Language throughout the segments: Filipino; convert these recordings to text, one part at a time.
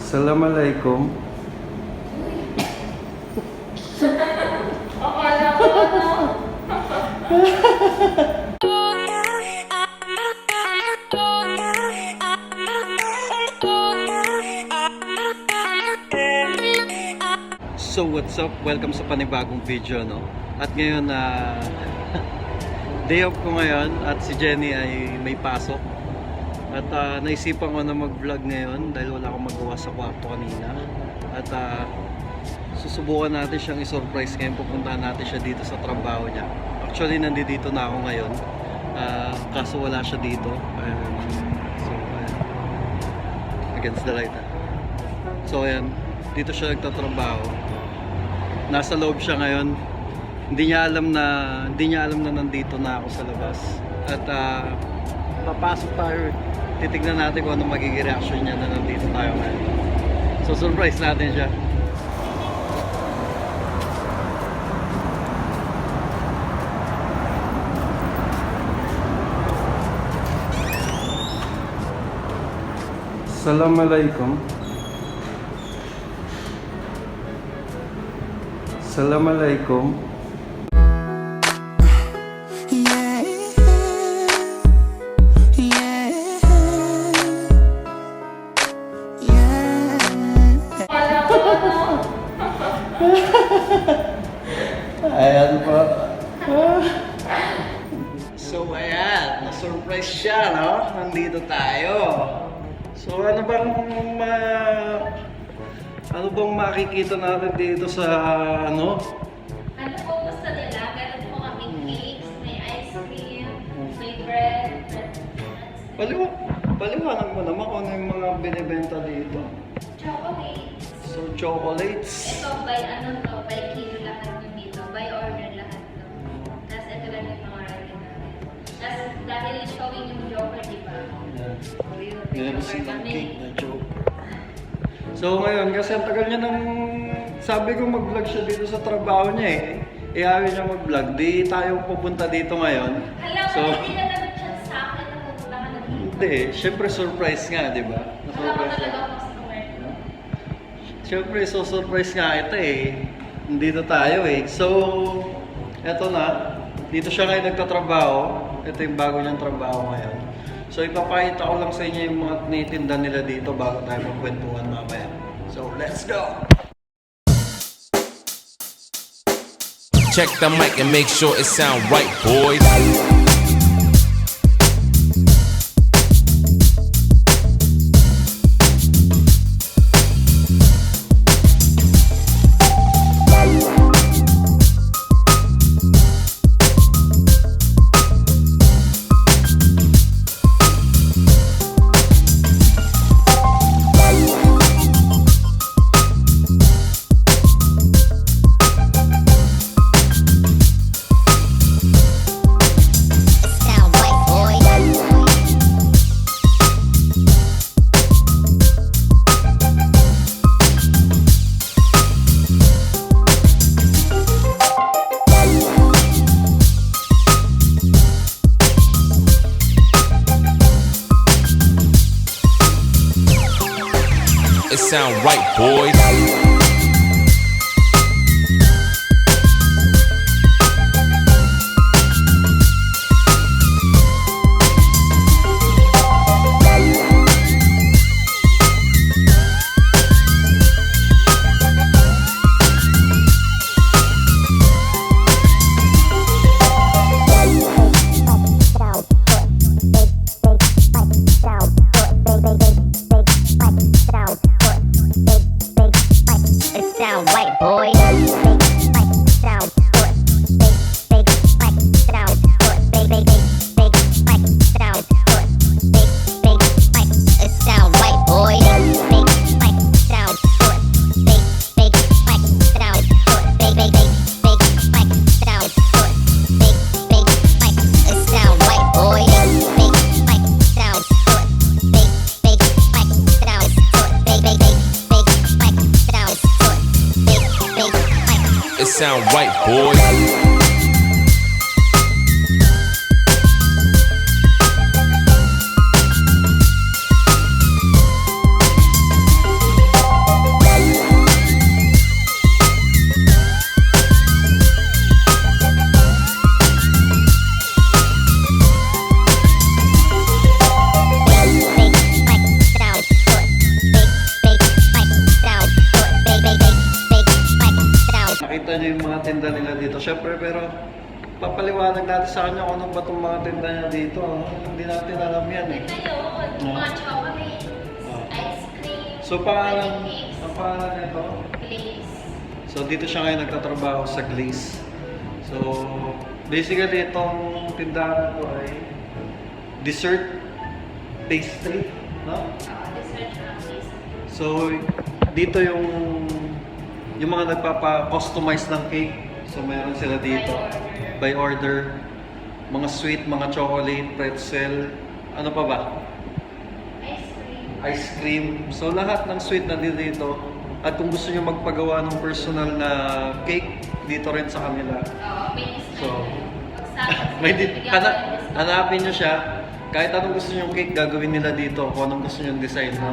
Assalamualaikum. Akala ko ano. So what's up? Welcome sa panibagong video, no? At ngayon day off ko ngayon at si Jenny ay may pasok. At naisipan ko na mag-vlog ngayon dahil wala akong magawa sa kwarto kanina. At susubukan natin siyang i-surprise ngayon. Pupuntahan natin siya dito sa trabaho niya. Actually, nandito na ako ngayon. Kaso wala siya dito. So, against the light. So, ayan. Dito siya nagtatrabaho. Nasa loob siya ngayon. Hindi niya alam na nandito na ako sa labas. At papasok tayo. Titignan natin kung ano magiging reaction niya na nandito tayo ngayon. So, surprise natin siya. Assalamualaikum. Assalamualaikum. Akala ko ano. Ayan po. So ayan, na-surprise siya, no? Nandito tayo. So ano bang makikita natin dito sa ano? Ano po gusto nila? Meron po kaming cakes, may ice cream, may bread. Paliwanag mo naman kung ano yung mga binibenta dito. Chocolate. So chocolates. Ito by kilo lahat ng dito. By order lahat to. Tapos ito lang yung mga order namin. Tapos dahil showing yung Joker, di ba? Meron silang cake na joke. So ngayon, kasi ang tagal niya nang sabi ko mag-vlog siya dito sa trabaho niya eh. Ayaw niya mag-vlog. Di tayo pupunta dito ngayon. Alam mo, So, hindi na nag-chat sa akin na pupunta ka na dito. hindi. Siyempre surprise nga, di ba? Alam mo Na-surprise talaga nga. customer ko. Siyempre, surprise nga ito eh. Nandito tayo eh. So, eto na. Dito siya ngayon nagtatrabaho. Ito yung bago niyang trabaho ngayon. So, ipapakita ko lang sa inyo yung mga tinitinda nila dito bago tayo magkwentuhan mamaya. So, let's go! Check the mic and make sure it sound right, boys. Sound white boy. It sound right, boys. It sound white boy. Sound good. Big spike. Sound good. Big spike. Sound good. Big spike. It sound white boy. Big spike. Sound good. Big spike. Sound good. Big spike. Sound good. Big spike. It sound white boy. Big spike. Sound good. Big spike. Sound good. Big spike. Sound good. Big spike. It sound right, boys. syempre, pero papaliwanag natin sa kanya kung ano ba itong mga tinda niya dito. Ano? Hindi natin alam yan eh. Ito yun, mga chocolates, Oh. ice cream, So, pangalan, cakes, ang pangalan nito? glaze. So, dito siya ngayon nagtatrabaho sa Glaze. So, basically, itong tindahan ko ay dessert pastry, no? Dessert na glaze. So, dito yung mga nagpapa-customize ng cake. So, meron sila dito. By order. Mga sweet, mga chocolate, pretzel. Ano pa ba? Ice cream. Ice cream. So, lahat ng sweet na dito. At kung gusto nyo magpagawa ng personal na cake, dito rin sa kanila. May discount. So, Pagsama, May bigyan ko ng discount. hanapin nyo siya. Kahit anong gusto nyo cake, gagawin nila dito. Kung anong gusto nyo design, no?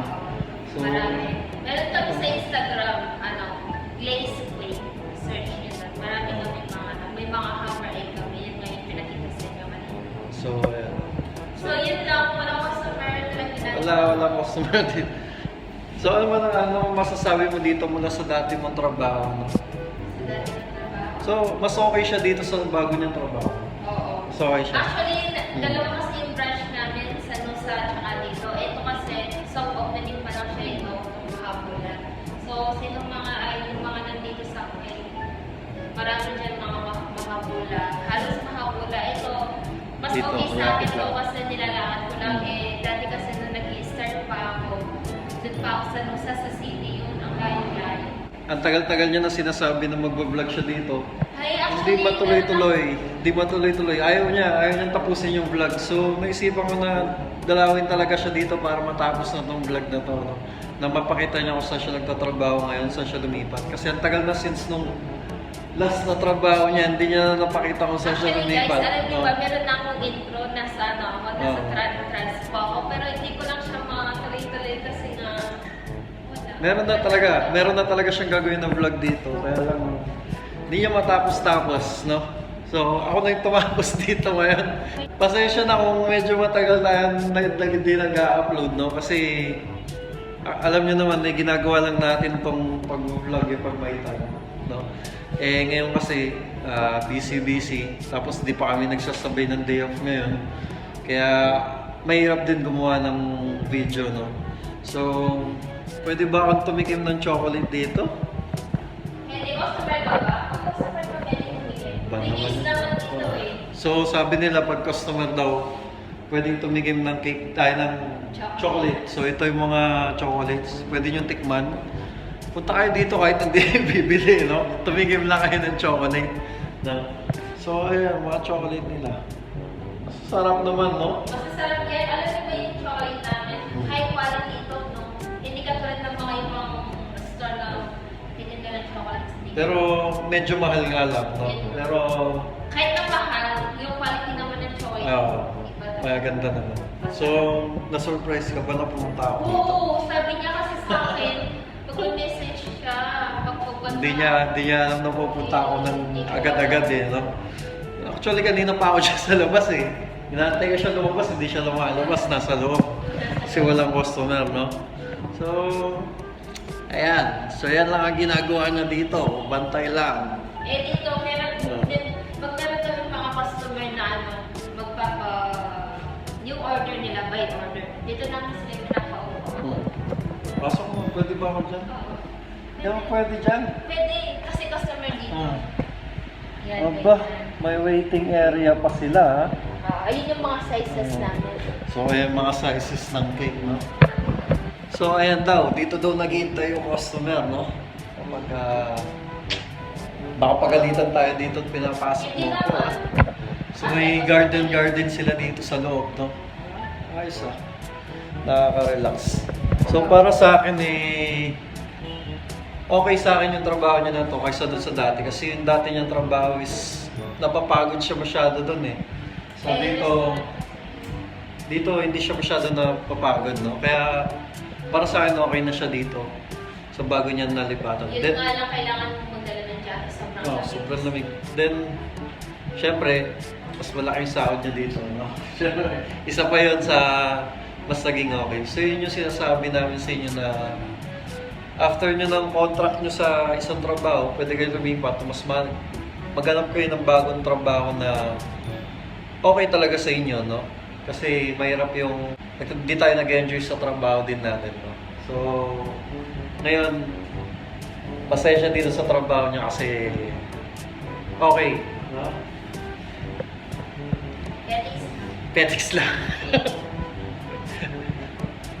So, Marami. Meron kami sa Instagram, glaze cake. Search nyo lang. Marami kami may mga hammer egg kami. Yun nga yung pinakita sa inyo kanina. so, ayan. So, yun lang. Walang customer lang ginagawa. Wala customer dito. So, ano masasabi mo dito mula sa dati mong trabaho, no? Sa dati ng trabaho. So, mas okay siya dito sa bago niyang trabaho. Oo. So, okay siya. Actually, dalawa kasi yung branch namin sa Nusa at dito. Ito kasi, soft opening pa lang siya ito, Mahabula. So, sinong yung mga nandito sa akin, marami dyan mga Mahabula. Halos Mahabula. Ito, mas Dito, okay sa malapit akin ito lang. kasi nilalakad ko lang dati kasi nung nag-i-start pa ako, dun pa ako sa Nusa sa city yun, ang layo-layo. Ang tagal-tagal niya na sinasabi na magbablog siya dito. Ay, Hindi actually, matuloy-tuloy. Ayaw niyang tapusin yung vlog. So, naisipan ko na dalawin talaga siya dito para matapos na tong vlog na to. No? Na mapakita niya kung saan siya nagtatrabaho ngayon, saan siya lumipat. Kasi ang tagal na since nung last na trabaho niya, hindi niya na napakita kung saan siya Actually guys, lumipat. alam niyo No? ba, meron na akong intro nasa nasa Oo. transpo ako, pero hindi ko lang siya matuloy-tuloy kasi nga wala. Meron na talaga siyang gagawin ng vlog dito. Kaya lang, hindi niya matapos-tapos, no? So, ako na yung tumapos dito ngayon. Pasensya na kung medyo matagal na hindi nag-upload, no? Kasi, alam niyo naman, ginagawa lang natin tong pag-vlog pag may time, no? Ngayon kasi, busy. Tapos, di pa kami nagsasabay ng day off ngayon. Kaya, mahirap din gumawa ng video, no? So, pwede ba akong tumikim ng chocolate dito? Hindi ko sa ba? Ako sa ba pwede tumigil? Ba Tigis naman? naman dito eh. So, sabi nila pag customer daw, pwedeng tumigim ng cake ng chocolate. So, ito yung mga chocolates. Pwede nyo tikman. Punta kayo dito kahit hindi bibili, no? Tumigim lang kayo ng chocolate. No? So, ayan, mga chocolate nila. Sarap naman, no? Masasarap yan. Alam niyo ba yung chocolate namin? High quality ito, no? Hindi katulad ng mga ibang store na titinda ng chocolates dito. Pero medyo mahal nga lang, no? Pero, Kahit na mahal, yung quality naman ng chocolate. iba talaga. may ganda naman. So, na-surprise ka ba na pumunta ako dito? Oo, sabi niya kasi sa akin, pag-message siya, pagpupunta. Hindi niya alam na pupunta ako ng agad-agad eh, no? Actually, kanina pa ako siya sa labas eh. Inaantay ko siya lumabas, hindi siya lumalabas, nasa loob. Kasi walang customer, no? So, ayan. So, yan lang ang ginagawa niya dito. Bantay lang. Dito, meron din, pag meron kami mga customer na yung order nila by order. Dito namin sila pinapaupo. Pasok mo, pwede ba ako dyan? Oo. Hindi ako pwede dyan. Pwede, kasi customer dito. Yan, Aba, ganyan. may waiting area pa sila, ha? Ayun yung mga sizes namin. So, ayan mga sizes ng cake, no? So, ayan daw. Dito daw naghihintay yung customer, no? Baka pagalitan tayo dito at pinapasok Hindi mo. naman. So, may garden sila dito sa loob, no? Ayos, ah. Nakaka-relax. So, para sa akin, okay sa akin yung trabaho niya na to kaysa doon sa dati. Kasi yung dati niyang trabaho is napapagod siya masyado doon eh. So, dito hindi siya masyado napapagod, no? Kaya, para sa akin, okay na siya dito sa bago niya nalipatan. Yun Then, nga lang kailangan magdala ng jacket. Sobrang lamig. sobrang lamig. Then, syempre, mas malaki yung sahod niya dito, no? Syempre, isa pa yun sa mas naging okay. So, yun yung sinasabi namin sa inyo na after nyo ng contract nyo sa isang trabaho, pwede kayo lumipat, mas maghanap kayo ng bagong trabaho na okay talaga sa inyo, no? Kasi mahirap yung hindi tayo nag-enjoy sa trabaho din natin, no? So, ngayon, pasensya dito sa trabaho niya kasi okay, no? Petix lang.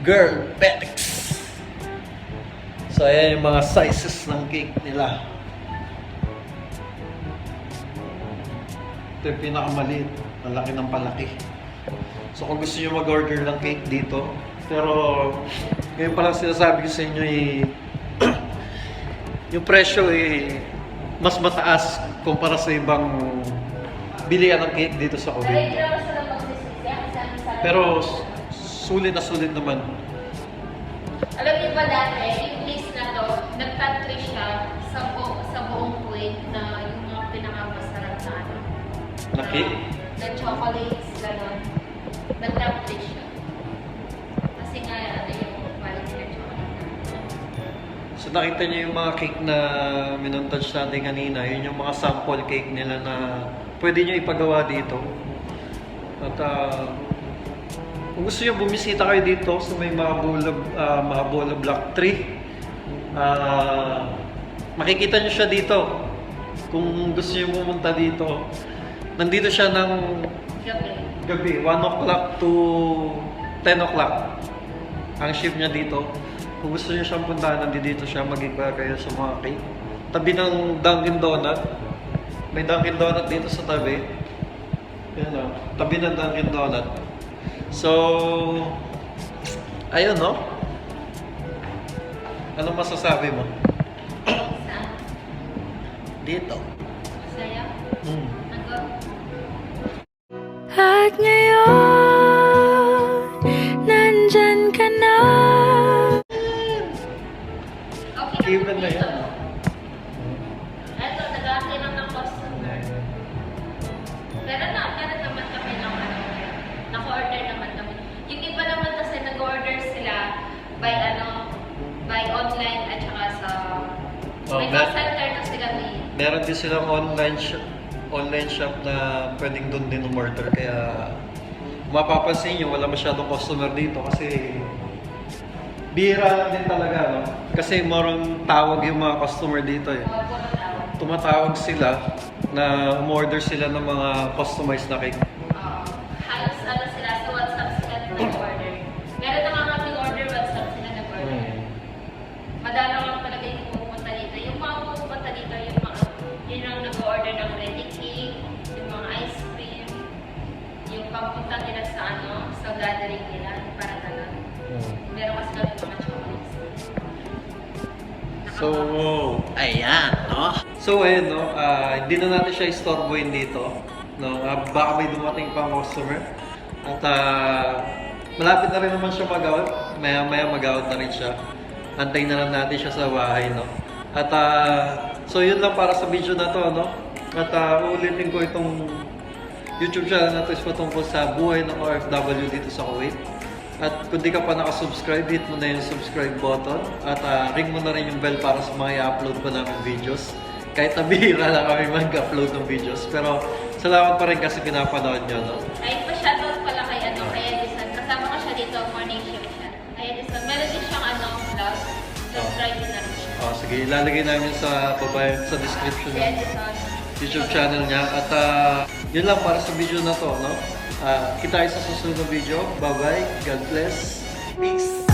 Girl, petix. So, ayan yung mga sizes ng cake nila. Ito yung pinakamaliit. Palaki ng palaki. So, kung gusto nyo mag-order ng cake dito, pero ngayon pa lang sinasabi ko sa inyo yung presyo mas mataas kumpara sa ibang bilihan ng cake dito sa Kuwait. Pero sulit na sulit naman. Alam niyo ba dati, yung place na to, nag-top 3 siya sa buong Kuwait na yung mga pinakamasarap na ano. Na cake? Na chocolates, gano'n. Nag-top 3 siya. Kasi nga, ano yung quality ng chocolate. So nakita niyo yung mga cake na minuntage natin kanina, yun yung mga sample cake nila na pwede niyo ipagawa dito. At kung gusto niyo bumisita kayo dito sa may Mahabola Block 3, makikita niyo siya dito. Kung gusto niyo pumunta dito, nandito siya ng gabi 1 o'clock to 10 o'clock. Ang shift niya dito. Kung gusto niyo siyang puntahan, nandito siya, mag-iba kayo sa mga cake. Tabi ng Dunkin Donut. May Dunkin Donut dito sa tabi. Yan o, tabi ng Dunkin Donut. So, ayun no? Anong masasabi mo? Dito. Masaya. Nag- At ngayon, nandyan ka na. Okay. Given na yan. Ito, nag-aakit lang ng customer. Meron naman kami ng ano, naka-order naman kami. Yung iba naman kasi nag-order sila by online at saka sa may call center kasi kami. Meron din silang online shop na pwedeng doon din umorder. Kaya mapapansin nyo, wala masyadong customer dito kasi bihira lang din talaga, no? Kasi marang tawag yung mga customer dito eh. Puro tao. Tumatawag sila na umorder sila ng mga customized na cake. Halos ano sila, sa WhatsApp sila nag-order. Meron na nga kaming order, WhatsApp sila nag-order. Madalang lang talaga yung pupunta dito. Yung mga pupunta dito, yun ang nag-order ng ready cake, yung mga ice cream, yung pagpunta nila sa sa gathering nila, para talaga. Meron kasi kami mga chocolates. So, ayan, no? So, ayun, no? Hindi na natin siya istorbohin dito. No? Baka may dumating pang customer. At malapit na rin naman siya mag-out. Maya-maya mag-out na rin siya. Antayin na lang natin siya sa bahay, no? At, so yun lang para sa video na to, no? At uulitin ko itong YouTube channel na to is patungkol sa buhay ng OFW dito sa Kuwait. At kung di ka pa nakasubscribe, hit mo na yung subscribe button. At ring mo na rin yung bell para sa mga i-upload pa namin videos. Kahit nabihira lang kami mag-upload ng videos. Pero salamat pa rin kasi pinapanood nyo, no? Ay, pa-shoutout pala kay Edison. Kasama ko siya dito, morning shift siya. Kay Edison, meron din siyang vlog. Subscribe din namin siya. Sige, ilalagay namin sa baba, sa description Si ng Edison. YouTube channel niya. At yun lang para sa video na to, no? Kita tayo sa susunod na video. Bye-bye. God bless. Peace.